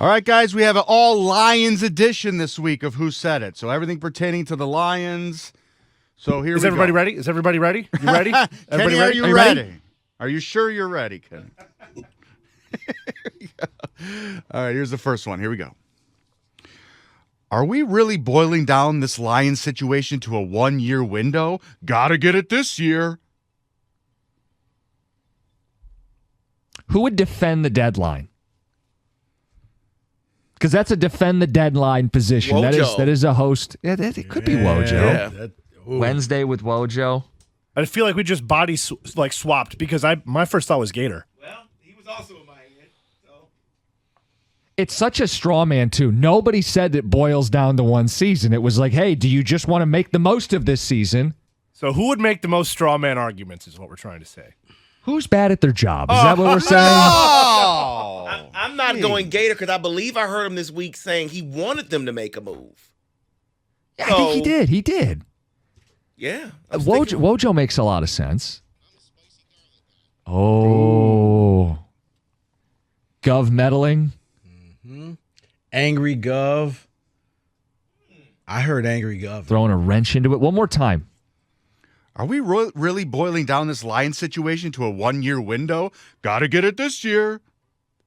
All right, guys, we have an all Lions edition this week of Who Said It. So everything pertaining to the Lions. So here we go. Is everybody ready? Is everybody ready? You ready? Kenny, ready? are you ready? Are you sure you're ready, Kenny? All right, here's the first one. Here we go. Are we really boiling down this Lions situation to a 1-year window? Gotta get it this year. Who would defend the deadline? Because that's a defend the deadline position. Wojo. That is a host. Yeah, it could be Wojo. Yeah. Wednesday with Wojo. I feel like we just swapped because my first thought was Gator. Well, he was also in my head. So. It's such a straw man, too. Nobody said it boils down to one season. It was like, hey, do you just want to make the most of this season? So who would make the most straw man arguments is what we're trying to say. Who's bad at their job? Is that what we're saying? Oh, I'm not going Gator because I believe I heard him this week saying he wanted them to make a move. Yeah, I think he did. He did. Yeah. Wojo makes a lot of sense. Oh. Gov meddling. Mm-hmm. Angry Gov. I heard Angry Gov. Throwing a wrench into it. One more time. are we really boiling down this Lions situation to a 1-year window? Gotta get it this year.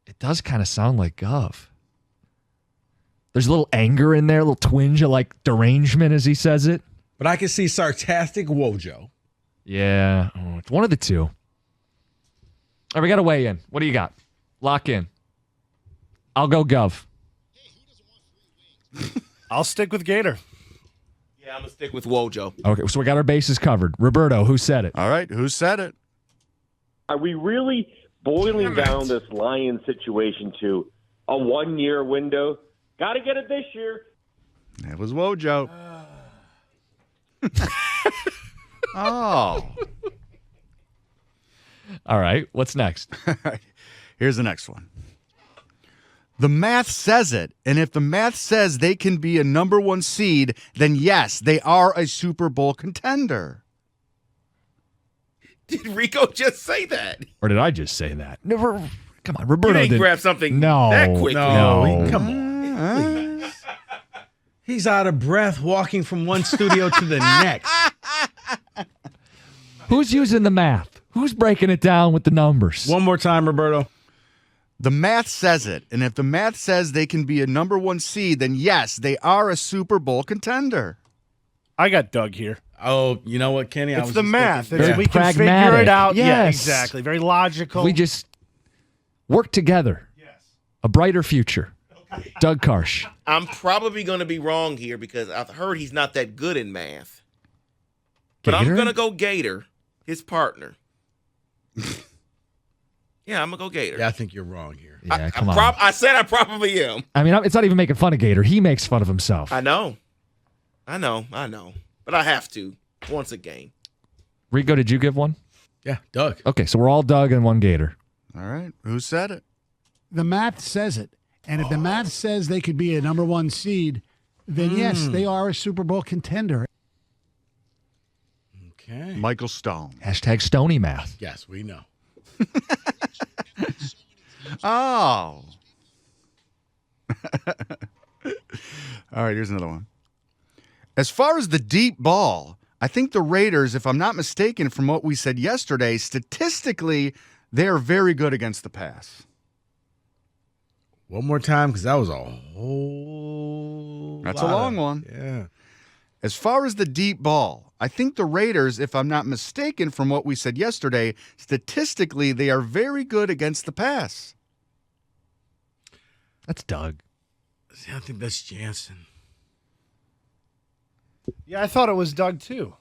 It does kind of sound like Gov. There's a little anger in there, a little twinge of like derangement as he says it. But I can see sarcastic Wojo. Yeah. Oh, it's one of the two. All right, we got to weigh in. What do you got? Lock in. I'll go Gov. I'll stick with Gator. Yeah, I'm going to stick with Wojo. Okay, so we got our bases covered. Roberto, who said it? All right, who said it? Are we really boiling down this Lions situation to a 1-year window? Got to get it this year. It was Wojo. Oh. All right, what's next? Here's the next one. The math says it, and if the math says they can be a number 1 seed, then yes, they are a Super Bowl contender. Did Rico just say that? Or did I just say that? Never. Come on, Roberto You didn't grab something No. that quickly. No, come on. Please. He's out of breath walking from one studio to the next. Who's using the math? Who's breaking it down with the numbers? One more time, Roberto. The math says it, and if the math says they can be a number 1 seed, then yes, they are a Super Bowl contender. I got Doug here. Oh, you know what, Kenny? It's the math. Very We can figure pragmatic. it out. Yeah, Yes. exactly. Very logical. We just work together. Yes. A brighter future. Doug Karsh. I'm probably going to be wrong here because I've heard he's not that good in math. But Gator? I'm going to go Gator, his partner. Yeah, I'm going to go Gator. Yeah, I think you're wrong here. Yeah, come on. I said I probably am. I mean, it's not even making fun of Gator. He makes fun of himself. I know. But I have to once a game. Rico, did you give one? Yeah, Doug. Okay, so we're all Doug and one Gator. All right, who said it? The math says it. And if the math says they could be a number 1 seed, then yes, they are a Super Bowl contender. Okay. Michael Stone. Hashtag Stony math. Yes, we know. Oh. All right, here's another one. As far as the deep ball, I think the Raiders, if I'm not mistaken from what we said yesterday, statistically, they are very good against the pass. One more time, because that was a whole That's a lot long of- one. Yeah. As far as the deep ball, I think the Raiders, if I'm not mistaken from what we said yesterday, statistically, they are very good against the pass. That's Doug. See, I think that's Jansen. Yeah, I thought it was Doug too.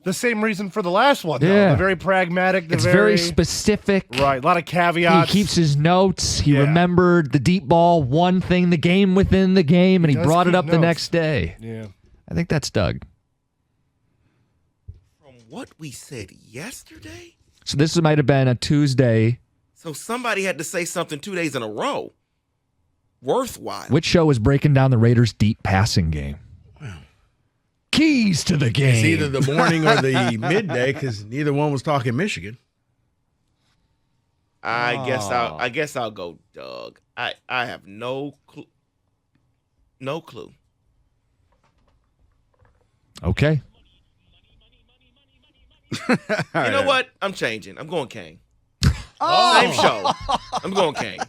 The same reason for the last one, though. Yeah. The very pragmatic. It's very specific. Right, a lot of caveats. He keeps his notes. He Yeah. remembered the deep ball, one thing, the game within the game, and he does brought it keep up the notes. next day. Yeah. I think that's Doug. From what we said yesterday? So this might have been a Tuesday. So somebody had to say something 2 days in a row. Worthwhile. Which show was breaking down the Raiders' deep passing game? Keys to the game. It's either the morning or the midday, because neither one was talking Michigan. I guess I'll go Doug. I have no clue. No clue. Okay. You know what? I'm changing. I'm going Kane. Same show. I'm going Kane.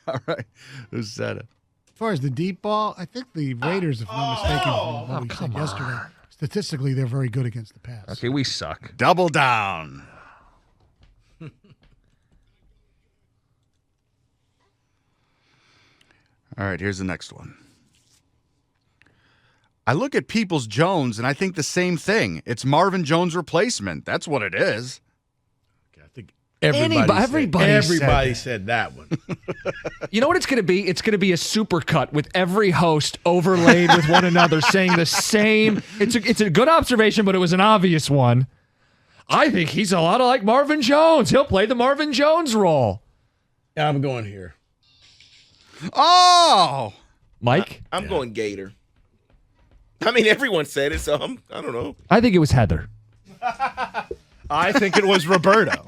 All right. Who said it? As far as the deep ball, I think the Raiders, if I'm not mistaken, from what we said yesterday, statistically, they're very good against the pass. Okay, we suck. Double down. All right, here's the next one. I look at Peoples Jones and I think the same thing. It's Marvin Jones' replacement. That's what it is. I think everybody said that one. You know what it's going to be? It's going to be a supercut with every host overlaid with one another saying the same. It's a good observation, but it was an obvious one. I think he's a lot like Marvin Jones. He'll play the Marvin Jones role. Yeah, I'm going here. Oh! Mike? I'm going Gator. I mean, everyone said it, so I don't know. I think it was Heather. I think it was Roberto.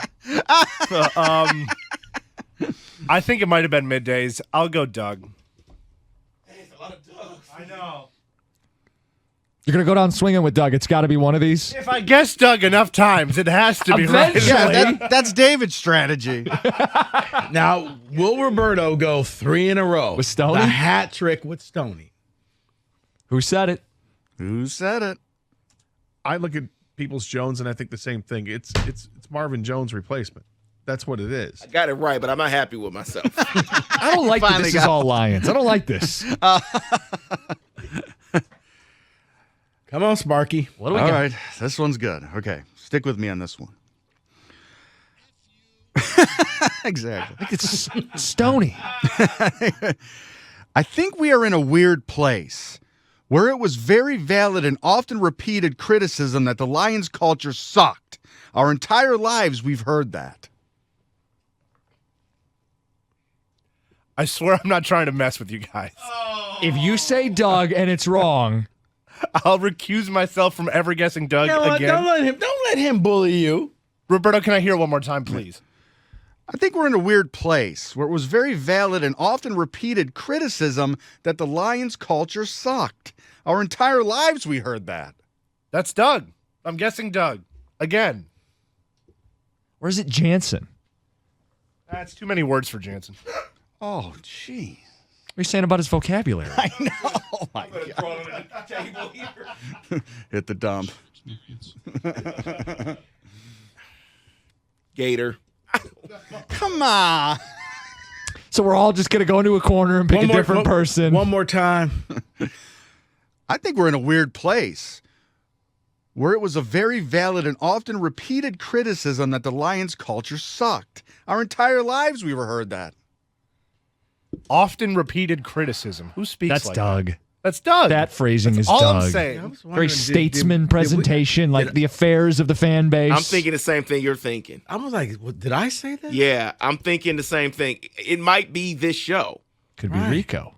I think it might have been middays. I'll go Doug. Hey, it's a lot of Dougs. I know. You're going to go down swinging with Doug. It's got to be one of these. If I guess Doug enough times, it has to be right. Eventually. Yeah, that's David's strategy. Now, will Roberto go 3 in a row? With Stoney? The hat trick with Stoney. Who said it? Who said it? I look at Peoples Jones and I think the same thing. It's Marvin Jones' replacement. That's what it is. I got it right, but I'm not happy with myself. I don't like that Finally this is got all Lions. I don't like this. Come on, Sparky. What do we All got? right, this one's good. Okay, stick with me on this one. Exactly. I think it's Stoney. I think we are in a weird place where it was very valid and often repeated criticism that the Lions culture sucked. Our entire lives we've heard that. I swear I'm not trying to mess with you guys. If you say Doug and it's wrong, I'll recuse myself from ever guessing Doug No, again. don't let him bully you. Roberto, can I hear it one more time, please? I think we're in a weird place where it was very valid and often repeated criticism that the Lions culture sucked. Our entire lives we heard that. That's Doug. I'm guessing Doug. Again. or is it Jansen? That's too many words for Jansen. Oh, gee. What are you saying about his vocabulary? I know. Oh, my God. Hit the dump. Gator. Come on. So we're all just going to go into a corner and pick a different person. One more time. I think we're in a weird place where it was a very valid and often repeated criticism that the Lions culture sucked. Our entire lives we were heard that. Often repeated criticism. Who speaks That's like Doug. that? That's Doug. That phrasing is all Doug. I'm saying. Very statesman presentation, like the affairs of the fan base. I'm thinking the same thing you're thinking. I was like, did I say that? Yeah, I'm thinking the same thing. It might be this show. Could be Right. Rico.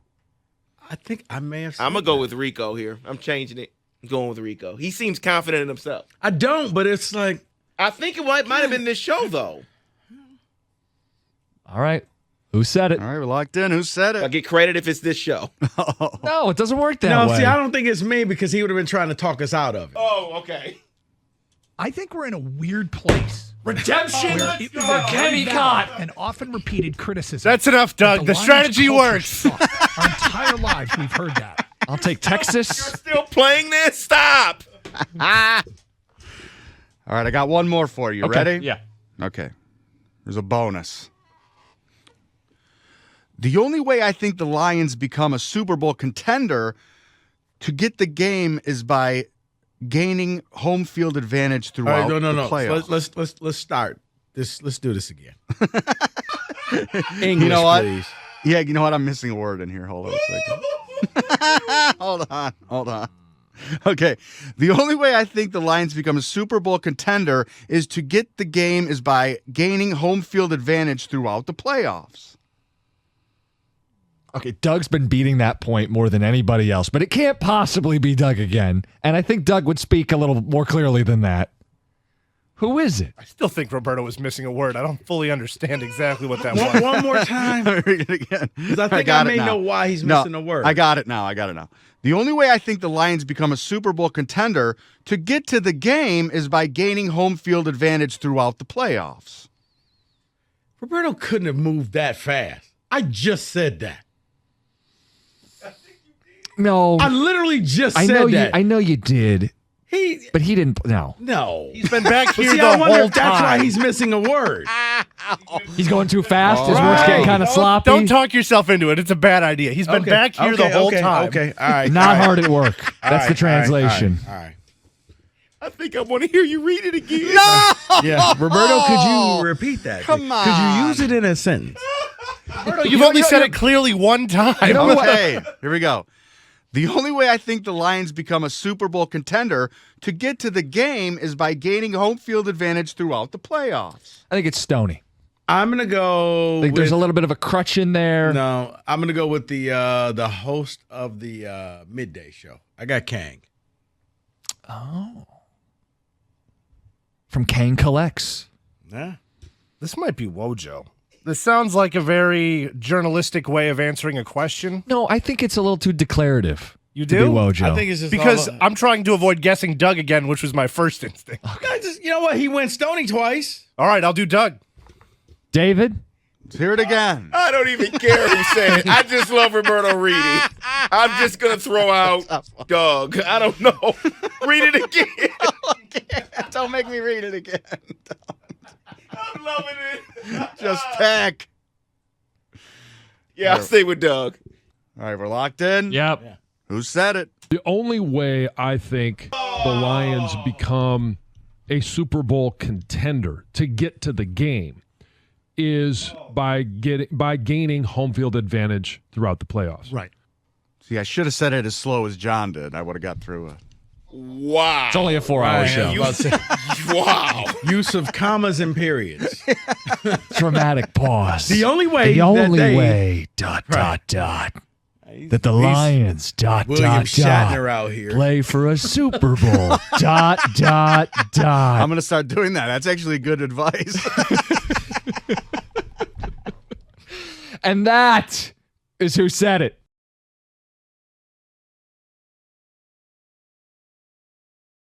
I think I may have said I'm going to go that. with Rico here. I'm changing it. I'm going with Rico. He seems confident in himself. I don't, but it's like, I think it might have been this show, though. All right. Who said it? All right, we're locked in. Who said I it? get credit if it's this show. No, it doesn't work that no, way. see, I don't think it's me because he would have been trying to talk us out of it. Oh, okay. I think we're in a weird place. Redemption Where it was for a Kenny very Cott. valid and often repeated criticism. That's enough, that Doug. The Lions strategy culture works. sucked. Our entire lives we've heard that. I'll take Texas. Still playing this? Stop. All right, I got one more for you. Okay, Ready? yeah. Okay. There's a bonus. The only way I think the Lions become a Super Bowl contender to get the game is by gaining home field advantage All right, throughout no. the playoffs. Let's start this. Let's do this again. English, You know what? please. Yeah, you know what? I'm missing a word in here. Hold on a second. Hold on. Okay. The only way I think the Lions become a Super Bowl contender is to get the game is by gaining home field advantage throughout the playoffs. Okay, Doug's been beating that point more than anybody else, but it can't possibly be Doug again. And I think Doug would speak a little more clearly than that. Who is it? I still think Roberto was missing a word. I don't fully understand exactly what that was. One more time. Read it again. Because I think I may know why he's missing a word. I got it now. The only way I think the Lions become a Super Bowl contender to get to the game is by gaining home field advantage throughout the playoffs. Roberto couldn't have moved that fast. I just said that. No. I literally just said that. I know you did. But he didn't. No. He's been back here See, the I wonder whole if that's why time. he's missing a word. He's going too fast. His All words right. getting kind of sloppy. Don't talk yourself into it. It's a bad idea. He's been back here the whole time. Okay, all right. Not all right. hard at work. That's the translation. All right. I think I want to hear you read it again. No! Yeah, Roberto, could you repeat that? Come Could you on. use it in a sentence? You've only said it clearly one time. Okay, here we go. The only way I think the Lions become a Super Bowl contender to get to the game is by gaining home field advantage throughout the playoffs. I think it's Stoney. I'm gonna go. I think there's a little bit of a crutch in there. No, I'm gonna go with the host of the midday show. I got Kang. Oh. From Kane Collects. Yeah. This might be Wojo. This sounds like a very journalistic way of answering a question. No, I think it's a little too declarative. You to do? be Wojo. I think it's just Because all, I'm trying to avoid guessing Doug again, which was my first instinct. you know what? He went Stoney twice. All right, I'll do Doug. David? Let's hear it again. I don't even care who said it. I just love Roberto reading. I'm just going to throw out Doug. I don't know. Read it again. Don't make me read it again. I'm loving it. Just peck. Yeah, I'll stay with Doug. All right, we're locked in. Yep. Who said it? The only way I think the Lions become a Super Bowl contender to get to the game is by gaining home field advantage throughout the playoffs. Right. See, I should have said it as slow as John did. I would have got through it. Wow. It's only a 4-hour show. Wow. Use of commas and periods. Dramatic pause. The only way. The only that they, way. Dot. That the Lions. William Shatner out here. Play for a Super Bowl. dot. I'm going to start doing that. That's actually good advice. And that is who said it.